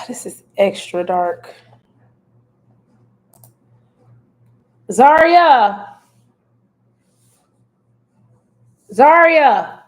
This is extra dark. Zaria! Zaria!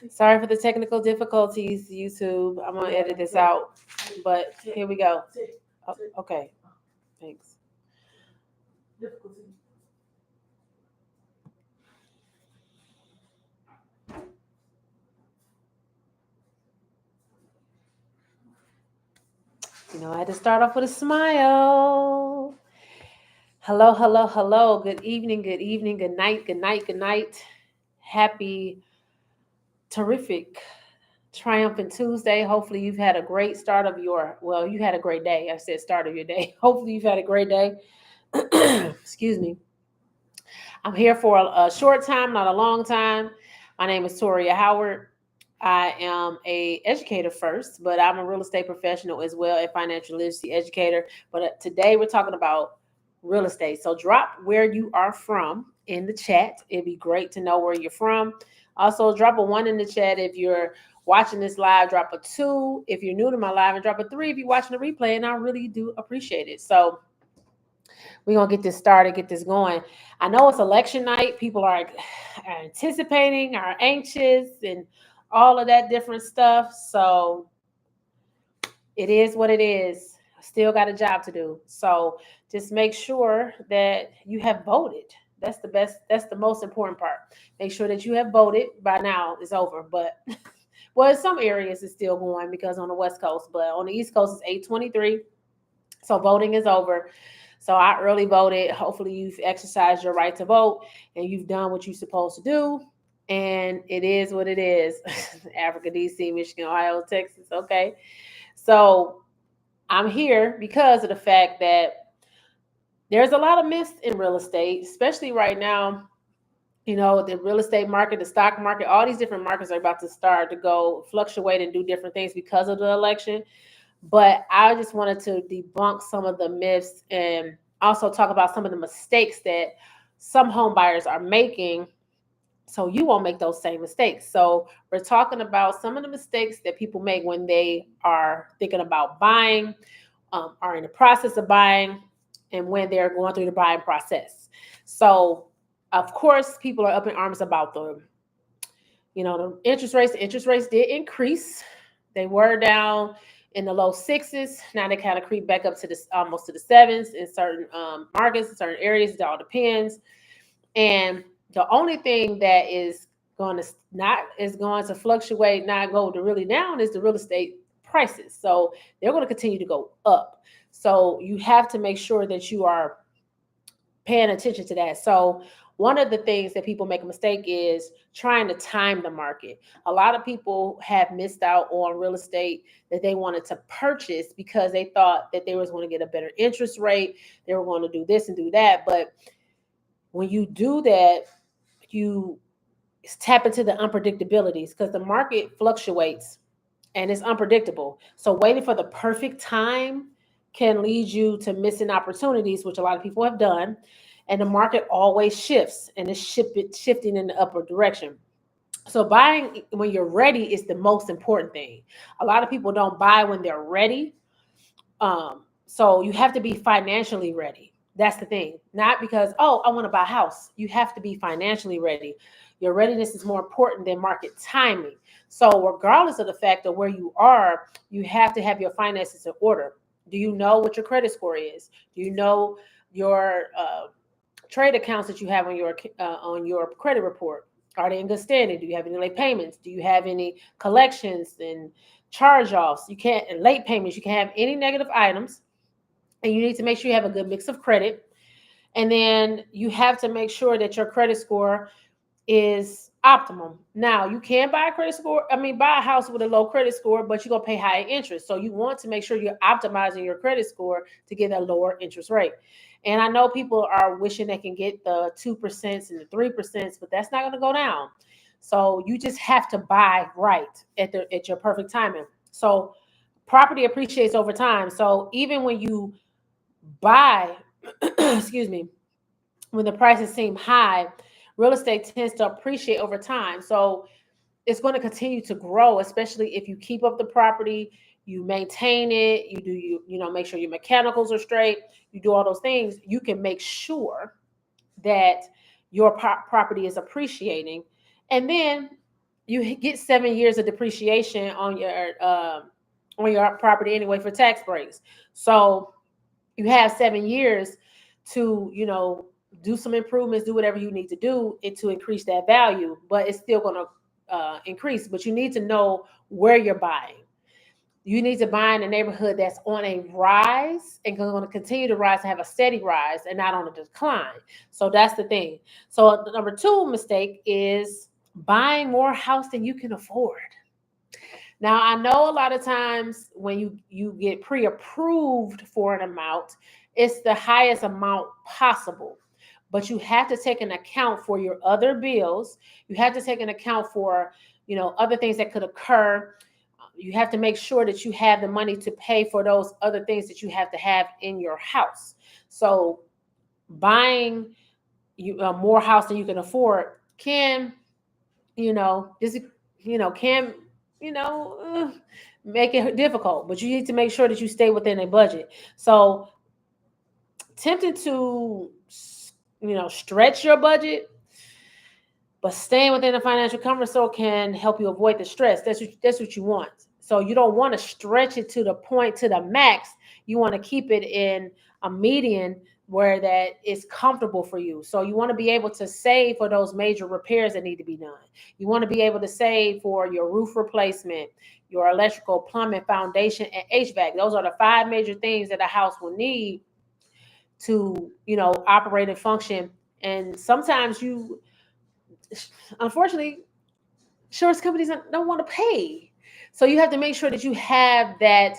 Sorry for the technical difficulties, YouTube. I'm gonna edit this out, but here we go. Oh, okay, thanks. I had to start off with a smile. Hello, hello, hello. Good evening, good evening, good night, good night, good night. Happy, terrific, triumphant Tuesday. Hopefully, you've had a great start of you had a great day. I said start of your day. Hopefully, you've had a great day. Excuse me. I'm here for a short time, not a long time. My name is Toria Howard. I am a educator first, but I'm a real estate professional as well, a financial literacy educator. But today we're talking about real estate. So drop where you are from in the chat. It'd be great to know where you're from. Also, drop a one in the chat if you're watching this live, drop a 2 if you're new to my live, and drop a 3 if you're watching the replay, and I really do appreciate it. So we're going to get this started, get this going. I know it's election night. People are anticipating, are anxious, and all of that different stuff. So it is what it is. Still got a job to do. So just make sure that you have voted. That's the best. That's the most important part. Make sure that you have voted. By now, it's over. But well, in some areas it's still going because on the West Coast, but on the East Coast it's 8:23. So voting is over. So I early voted. Hopefully you've exercised your right to vote and you've done what you're supposed to do. And it is what it is. Africa, DC, Michigan, Ohio, Texas. Okay. So I'm here because of the fact that there's a lot of myths in real estate, especially right now. You know, the real estate market, the stock market, all these different markets are about to start to go fluctuate and do different things because of the election. But I just wanted to debunk some of the myths and also talk about some of the mistakes that some home buyers are making so you won't make those same mistakes. So we're talking about some of the mistakes that people make when they are thinking about buying, are in the process of buying, and when they're going through the buying process. So of course, people are up in arms about the interest rates. The interest rates did increase. They were down in the low sixes. Now they kind of creep back up to this almost to the sevens in certain markets, in certain areas. It all depends. And the only thing that is going to fluctuate, not go to really down, is the real estate prices. So they're going to continue to go up. So you have to make sure that you are paying attention to that. So one of the things that people make a mistake is trying to time the market. A lot of people have missed out on real estate that they wanted to purchase because they thought that they was going to get a better interest rate. They were going to do this and do that. But when you do that, you tap into the unpredictabilities because the market fluctuates and it's unpredictable. So waiting for the perfect time can lead you to missing opportunities, which a lot of people have done. And the market always shifts and it's shifting in the upward direction. So buying when you're ready is the most important thing. A lot of people don't buy when they're ready. So you have to be financially ready. That's the thing. Not because, oh, I want to buy a house. You have to be financially ready. Your readiness is more important than market timing. So regardless of the fact of where you are, you have to have your finances in order. Do you know what your credit score is? Do you know your trade accounts that you have on your credit report? Are they in good standing? Do you have any late payments? Do you have any collections and charge-offs? You can't, and late payments. You can't have any negative items. And you need to make sure you have a good mix of credit. And then you have to make sure that your credit score is optimum. Now, you can buy a house with a low credit score, but you're going to pay higher interest. So you want to make sure you're optimizing your credit score to get a lower interest rate. And I know people are wishing they can get the 2% and the 3%, but that's not going to go down. So you just have to buy right at your perfect timing. So property appreciates over time. So even when you buy, excuse me, when the prices seem high, real estate tends to appreciate over time. So it's going to continue to grow, especially if you keep up the property, you maintain it, make sure your mechanicals are straight, you do all those things, you can make sure that your property is appreciating. And then you get 7 years of depreciation on your property anyway for tax breaks. So you have 7 years to, do some improvements, do whatever you need to do to increase that value, but it's still going to increase. But you need to know where you're buying. You need to buy in a neighborhood that's on a rise and going to continue to rise and have a steady rise and not on a decline. So that's the thing. So the number 2 mistake is buying more house than you can afford. Now, I know a lot of times when you get pre-approved for an amount, it's the highest amount possible. But you have to take an account for your other bills. You have to take an account for, other things that could occur. You have to make sure that you have the money to pay for those other things that you have to have in your house. So buying more house than you can afford can, can make it difficult. But you need to make sure that you stay within a budget. So tempted to, stretch your budget, but staying within a financial comfort zone can help you avoid the stress. That's what you want. So you don't want to stretch it to the point, to the max. You want to keep it in a median where that is comfortable for you. So you want to be able to save for those major repairs that need to be done. You want to be able to save for your roof replacement, your electrical, plumbing, foundation, and HVAC. Those are the five major things that a house will need to, operate and function. And sometimes unfortunately, insurance companies don't want to pay. So you have to make sure that you have that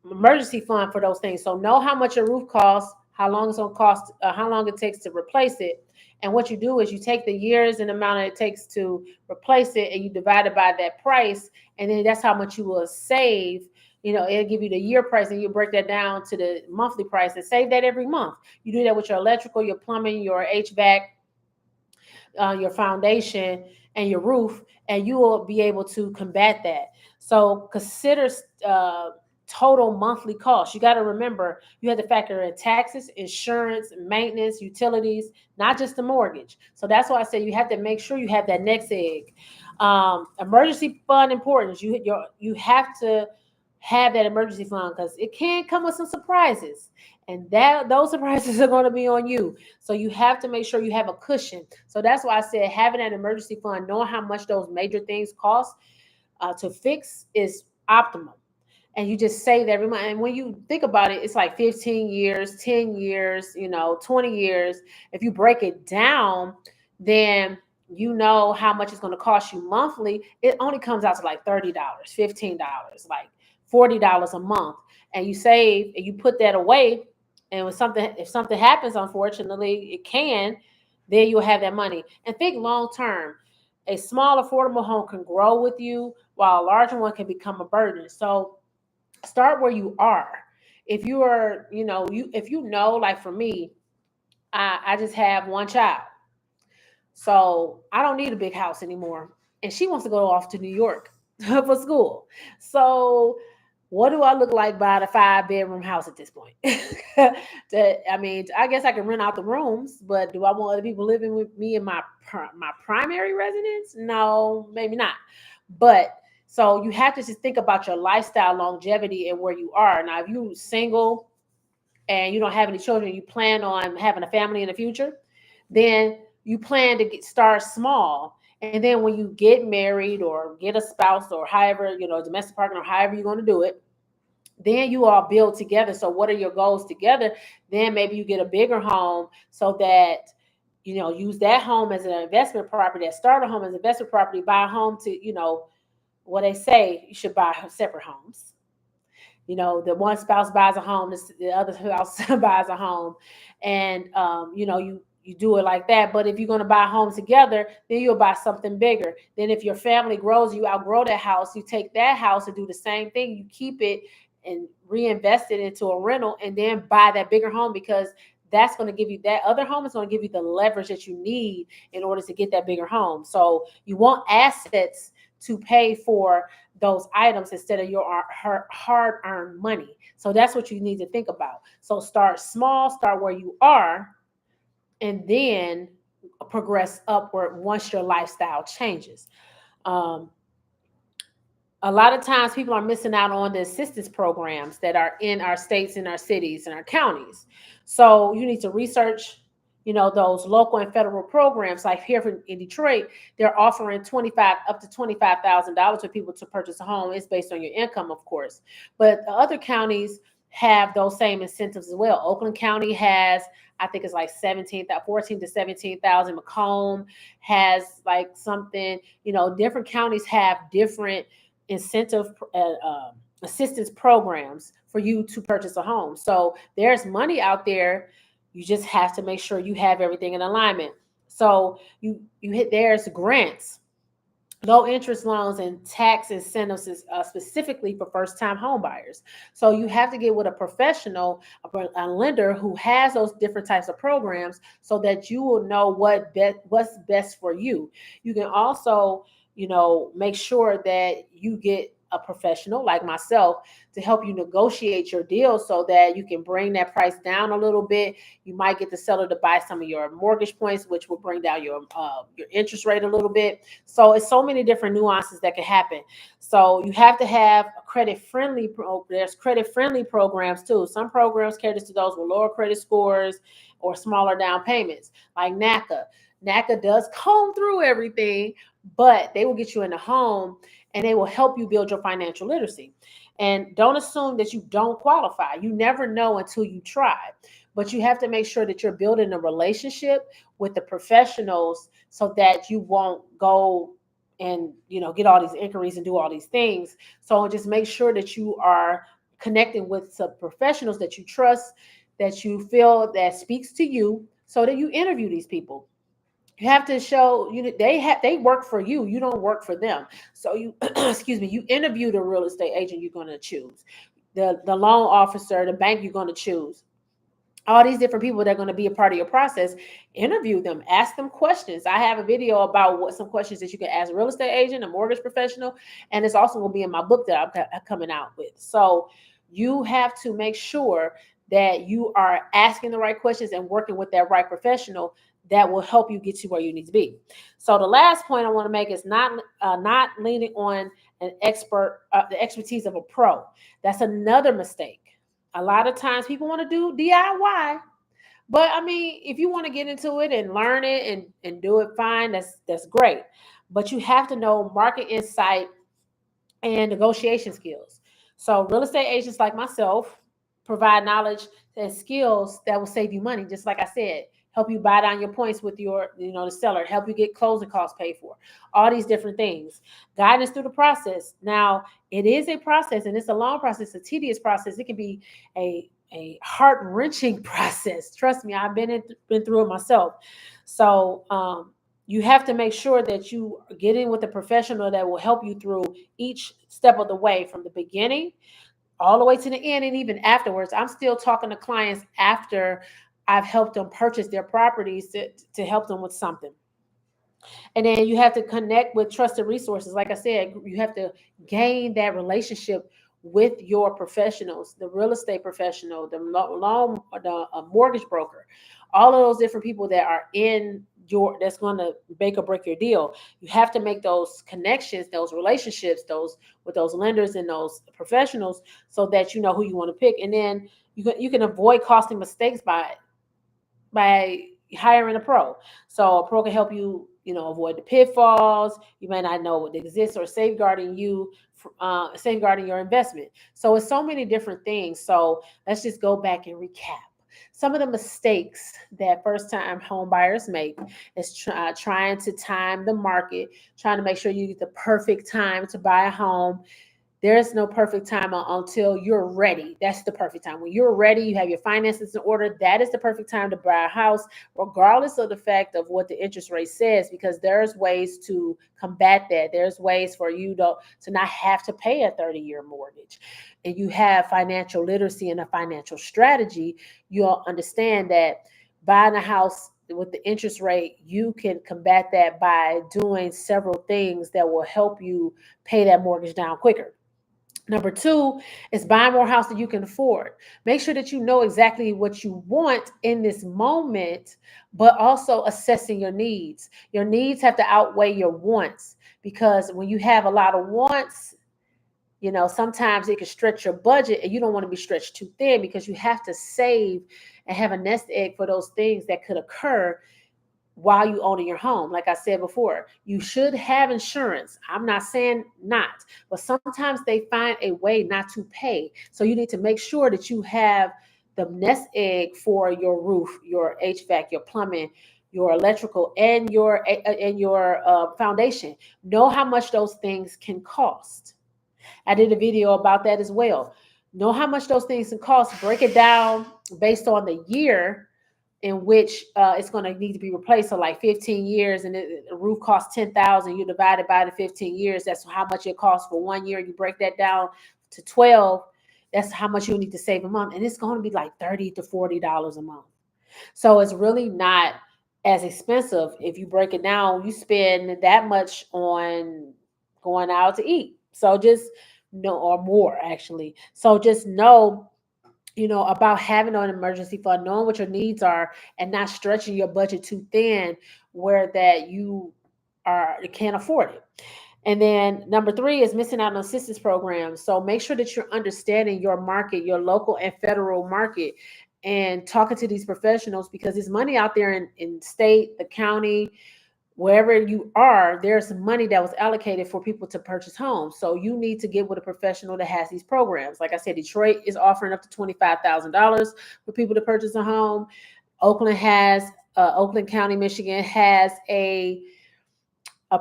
emergency fund for those things. So know how much your roof costs, how long it's going to cost, how long it takes to replace it. And what you do is you take the years and amount it takes to replace it, and you divide it by that price, and then that's how much you will save. It'll give you the year price, and you break that down to the monthly price and save that every month. You do that with your electrical, your plumbing, your HVAC, your foundation, and your roof, and you will be able to combat that. So consider total monthly cost. You got to remember you have to factor in taxes, insurance, maintenance, utilities, not just the mortgage. So that's why I say you have to make sure you have that next egg. Emergency fund importance. You have to have that emergency fund because it can come with some surprises, and that those surprises are going to be on you. So you have to make sure you have a cushion. So that's why I said having an emergency fund, knowing how much those major things cost to fix, is optimal. And you just save every month. And when you think about it, it's like 15 years, 10 years, 20 years. If you break it down, then you know how much it's going to cost you monthly. It only comes out to like $30, $15, like $40 a month. And you save and you put that away. And if something happens, unfortunately, it can, then you'll have that money. And think long term. A small affordable home can grow with you, while a larger one can become a burden. So start where you are. If you are, if like for me, I just have one child. So I don't need a big house anymore. And she wants to go off to New York for school. So what do I look like buying a 5-bedroom house at this point? I guess I can rent out the rooms, but do I want other people living with me in my primary residence? No, maybe not. But so you have to just think about your lifestyle, longevity, and where you are. Now, if you're single and you don't have any children, you plan on having a family in the future, then you plan to start small. And then when you get married or get a spouse or however, domestic partner, or however you're going to do it, then you all build together. So what are your goals together? Then maybe you get a bigger home so that, use that home as an investment property, that start a home as an investment property, buy a home to, what they say, you should buy separate homes. The one spouse buys a home, the other spouse buys a home, and you do it like that. But if you're going to buy a home together, then you'll buy something bigger. Then if your family grows, you outgrow that house, you take that house and do the same thing. You keep it and reinvest it into a rental, and then buy that bigger home, because that's going to give you, that other home is going to give you the leverage that you need in order to get that bigger home. So you want assets to pay for those items instead of your hard-earned money. So that's what you need to think about. So start small, start where you are, and then progress upward once your lifestyle changes. A lot of times people are missing out on the assistance programs that are in our states, in our cities, and our counties. So you need to research, those local and federal programs. Like here in Detroit, they're offering up to $25,000 for people to purchase a home. It's based on your income, of course. But the other counties have those same incentives as well. Oakland County has, I think it's like 14 to 17,000. Macomb has like something, different counties have different incentive assistance programs for you to purchase a home. So there's money out there. You just have to make sure you have everything in alignment. So there's grants, low interest loans, and tax incentives specifically for first time home buyers. So you have to get with a professional, a lender who has those different types of programs, so that you will know what's best for you. You can also make sure that you get a professional like myself to help you negotiate your deal so that you can bring that price down a little bit. You might get the seller to buy some of your mortgage points, which will bring down your interest rate a little bit. So it's so many different nuances that can happen. So you have to have a credit friendly. There's credit friendly programs too. Some programs cater to those with lower credit scores or smaller down payments, like NACA. NACA does comb through everything, but they will get you in the home and they will help you build your financial literacy. And don't assume that you don't qualify. You never know until you try. But you have to make sure that you're building a relationship with the professionals so that you won't go and get all these inquiries and do all these things. So just make sure that you are connecting with some professionals that you trust, that you feel that speaks to you, so that you interview these people. You have to show they work for you. You don't work for them. So you excuse me, you interview the real estate agent you're going to choose, the loan officer, the bank you're going to choose, all these different people that are going to be a part of your process. Interview them, ask them questions. I have a video about what some questions that you can ask a real estate agent, a mortgage professional, and it's also going to be in my book that I'm coming out with. So you have to make sure that you are asking the right questions and working with that right professional that will help you get to where you need to be. So the last point I want to make is not leaning on the expertise of a pro. That's another mistake. A lot of times people want to do DIY, but I mean, if you want to get into it and learn it and do it fine, that's great. But you have to know market insight and negotiation skills. So real estate agents like myself provide knowledge and skills that will save you money. Just like I said, help you buy down your points with the seller, help you get closing costs paid for, all these different things, guidance through the process. Now, it is a process and it's a long process, a tedious process. It can be a heart-wrenching process. Trust me, I've been through it myself. So you have to make sure that you get in with a professional that will help you through each step of the way, from the beginning all the way to the end. And even afterwards, I'm still talking to clients after I've helped them purchase their properties to help them with something. And then you have to connect with trusted resources. Like I said, you have to gain that relationship with your professionals, the real estate professional, the loan, the mortgage broker, all of those different people that are in that's going to make or break your deal. You have to make those connections, those relationships, those with those lenders and those professionals, so that you know who you want to pick. And then you can avoid costing mistakes by hiring a pro. So a pro can help you, avoid the pitfalls. You may not know what exists, or safeguarding safeguarding your investment. So it's so many different things. So let's just go back and recap. Some of the mistakes that first-time home buyers make is trying to time the market, trying to make sure you get the perfect time to buy a home. There's no perfect time until you're ready. That's the perfect time. When you're ready, you have your finances in order. That is the perfect time to buy a house, regardless of the fact of what the interest rate says, because there's ways to combat that. There's ways for you to not have to pay a 30-year mortgage. And you have financial literacy and a financial strategy. You'll understand that buying a house with the interest rate, you can combat that by doing several things that will help you pay that mortgage down quicker. Number two is buying more house than you can afford. Make sure that you know exactly what you want in this moment, but also assessing your needs. Your needs have to outweigh your wants, because when you have a lot of wants, sometimes it can stretch your budget, and you don't want to be stretched too thin, because you have to save and have a nest egg for those things that could occur while you owning your home. Like I said before, you should have insurance. I'm not saying not, but sometimes they find a way not to pay. So you need to make sure that you have the nest egg for your roof, your HVAC, your plumbing, your electrical, and your foundation. Know how much those things can cost. I did a video about that as well. Know how much those things can cost. Break it down based on the year in which it's going to need to be replaced. So like 15 years, and the roof costs 10,000. You divide it by the 15 years. That's how much it costs for 1 year. You break that down to 12. That's how much you need to save a month. And it's going to be like $30 to $40 a month. So it's really not as expensive. If you break it down, you spend that much on going out to eat. So just know, or more actually. So just know, about having an emergency fund, knowing what your needs are, and not stretching your budget too thin where that you can't afford it. And then number three is missing out on assistance programs. So make sure that you're understanding your market, your local and federal market, and talking to these professionals, because there's money out there in state, the county, wherever you are, there's some money that was allocated for people to purchase homes. So you need to get with a professional that has these programs. Like I said, Detroit is offering up to $25,000 for people to purchase a home. Oakland County, Michigan has a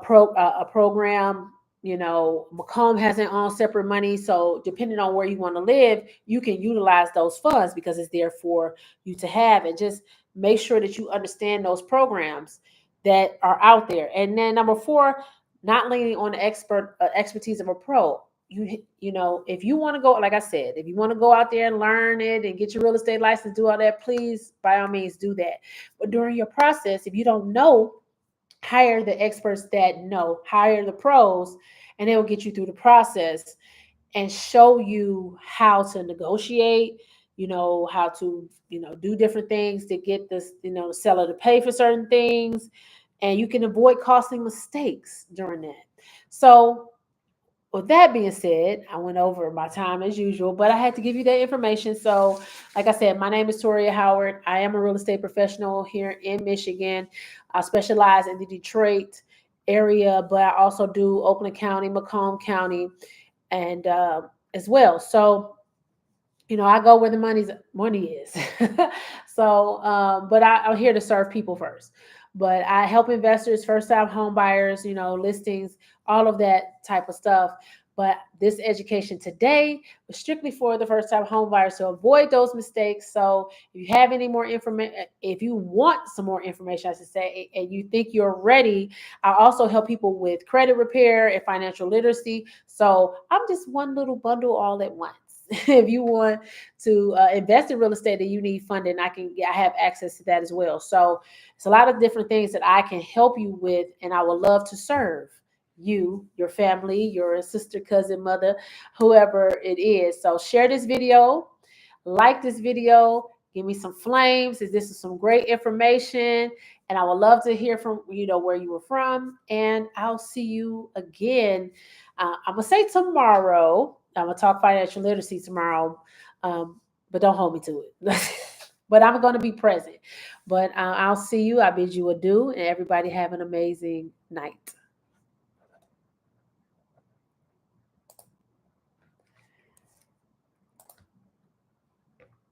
program. Macomb has their own separate money. So depending on where you want to live, you can utilize those funds because it's there for you to have. And just make sure that you understand those programs that are out there. And then number four, not leaning on the expertise of a pro. If you want to go, like I said, if you want to go out there and learn it and get your real estate license, do all that, please, by all means, do that. But during your process, if you don't know, hire the experts that know, hire the pros, and they will get you through the process and show you how to negotiate, how to, do different things to get this, the seller to pay for certain things. And you can avoid costly mistakes during that. So with that being said, I went over my time as usual, but I had to give you that information. So, like I said, my name is Toria Howard. I am a real estate professional here in Michigan. I specialize in the Detroit area, but I also do Oakland County, Macomb County, and as well. So, I go where the money is. So, but I'm here to serve people first. But I help investors, first-time home buyers, listings, all of that type of stuff. But this education today was strictly for the first-time home buyers to avoid those mistakes. So if you have any more information, if you want some more information, I should say, and you think you're ready, I also help people with credit repair and financial literacy. So I'm just one little bundle all at once. If you want to invest in real estate and you need funding, I have access to that as well. So it's a lot of different things that I can help you with, and I would love to serve you, your family, your sister, cousin, mother, whoever it is. So share this video, like this video, give me some flames. This is some great information, and I would love to hear from where you were from. And I'll see you again. I'm gonna say tomorrow. I'm gonna talk financial literacy tomorrow, but don't hold me to it. But I'm gonna be present. But I'll see you. I bid you adieu, and everybody have an amazing night.